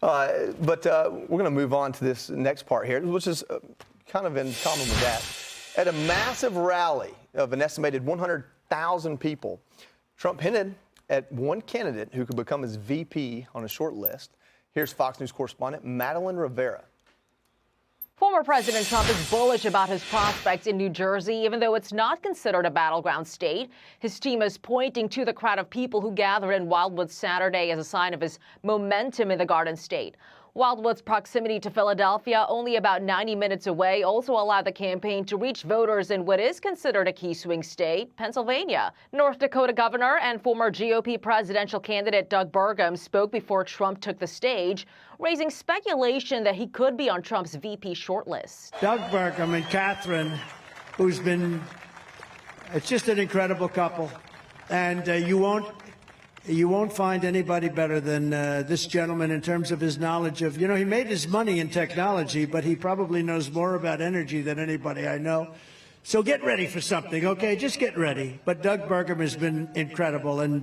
But we're going to move on to this next part here, which is kind of in common with that. At a massive rally of an estimated 100,000 people, Trump hinted at one candidate who could become his VP on a short list. Here's Fox News correspondent Madeleine Rivera. Former President Trump is bullish about his prospects in New Jersey, even though it's not considered a battleground state. His team is pointing to the crowd of people who gathered in Wildwood Saturday as a sign of his momentum in the Garden State. Wildwood's proximity to Philadelphia, only about 90 minutes away, also allowed the campaign to reach voters in what is considered a key swing state, Pennsylvania. North Dakota Governor and former GOP presidential candidate Doug Burgum spoke before Trump took the stage, raising speculation that he could be on Trump's VP shortlist. Doug Burgum and Catherine, who's been, it's just an incredible couple. And you won't find anybody better than this gentleman in terms of his knowledge of, he made his money in technology, but he probably knows more about energy than anybody I know. So get ready for something, okay? Just get ready. But Doug Burgum has been incredible, and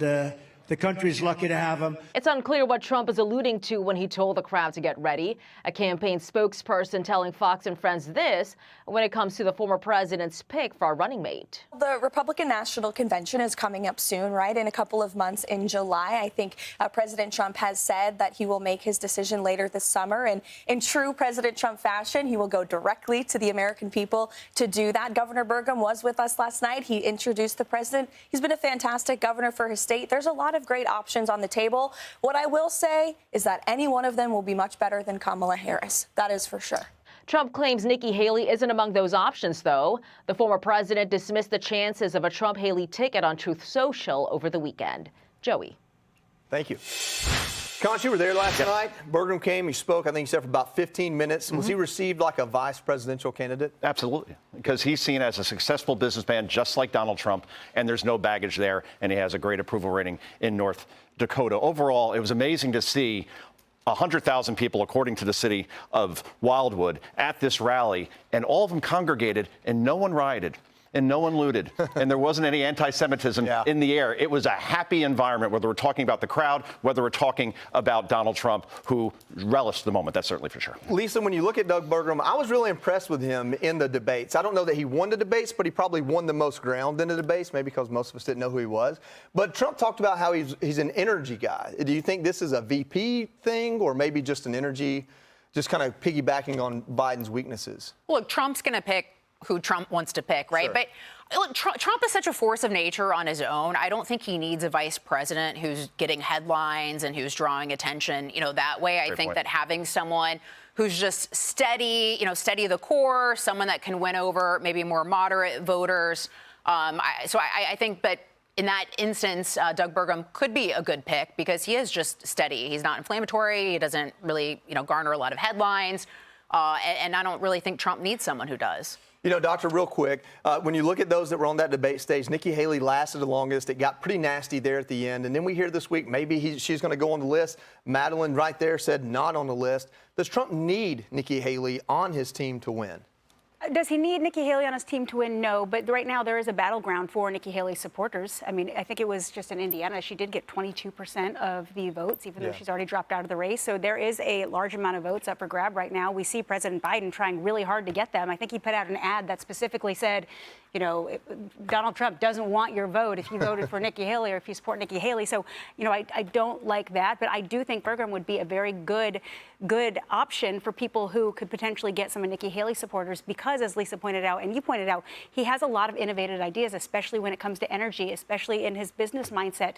the country's lucky to have him. It's unclear what Trump is alluding to when he told the crowd to get ready. A campaign spokesperson telling Fox and Friends this when it comes to the former president's pick for a running mate. The Republican National Convention is coming up soon, right? In a couple of months in July. I think President Trump has said that he will make his decision later this summer. And in true President Trump fashion, he will go directly to the American people to do that. Governor Burgum was with us last night. He introduced the president. He's been a fantastic governor for his state. There's a lot of great options on the table. What I will say is that any one of them will be much better than Kamala Harris. That is for sure. Trump claims Nikki Haley isn't among those options, though. The former president dismissed the chances of a Trump-Haley ticket on Truth Social over the weekend. Joey. Thank you. Conch, you were there last night. Burgum came, he spoke, I think he said for about 15 minutes. Was he received like a vice presidential candidate? Absolutely, because he's seen as a successful businessman just like Donald Trump, and there's no baggage there, and he has a great approval rating in North Dakota. Overall, it was amazing to see 100,000 people, according to the city of Wildwood, at this rally, and all of them congregated, and no one rioted. And no one looted, and there wasn't any anti-Semitism in the air. It was a happy environment, whether we're talking about the crowd, whether we're talking about Donald Trump, who relished the moment, that's certainly for sure. Lisa, when you look at Doug Burgum, I was really impressed with him in the debates. I don't know that he won the debates, but he probably won the most ground in the debates, maybe because most of us didn't know who he was. But Trump talked about how he's an energy guy. Do you think this is a VP thing, or maybe just an energy, just kind of piggybacking on Biden's weaknesses? Look, Trump's going to pick who Trump wants to pick, right? Sure. But look, Trump is such a force of nature on his own. I don't think he needs a vice president who's getting headlines and who's drawing attention, that way. I think that having someone who's just steady, steady the core, someone that can win over maybe more moderate voters. I think, but in that instance, Doug Burgum could be a good pick because he is just steady. He's not inflammatory. He doesn't really, garner a lot of headlines. And I don't really think Trump needs someone who does. Doctor, real quick, when you look at those that were on that debate stage, Nikki Haley lasted the longest. It got pretty nasty there at the end. And then we hear this week, maybe she's going to go on the list. Madeleine right there said not on the list. Does Trump need Nikki Haley on his team to win? Does he need Nikki Haley on his team to win? No, but right now there is a battleground for Nikki Haley supporters. I mean, I think it was just in Indiana. She did get 22% of the votes, even though she's already dropped out of the race. So there is a large amount of votes up for grab right now. We see President Biden trying really hard to get them. I think he put out an ad that specifically said, Donald Trump doesn't want your vote if you voted for Nikki Haley or if you support Nikki Haley. So, I don't like that. But I do think Burgum would be a very good option for people who could potentially get some of Nikki Haley supporters because, as Lisa pointed out, and you pointed out, he has a lot of innovative ideas, especially when it comes to energy, especially in his business mindset.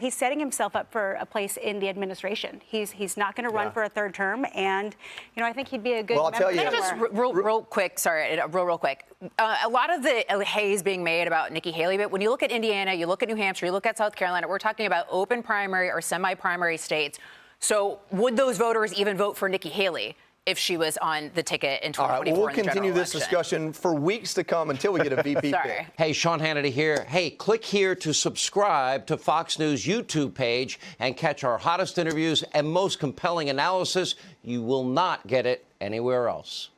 He's setting himself up for a place in the administration. He's not going to run for a third term. And, I think he'd be a good member. I'll tell you. Just real quick. Sorry, real quick. A lot of the hay is being made about Nikki Haley, but when you look at Indiana, you look at New Hampshire, you look at South Carolina, we're talking about open primary or semi-primary states. So would those voters even vote for Nikki Haley if she was on the ticket in 2024? All right, we'll continue this discussion for weeks to come until we get a VP pick. Hey, Sean Hannity here. Hey, click here to subscribe to Fox News YouTube page and catch our hottest interviews and most compelling analysis. You will not get it anywhere else.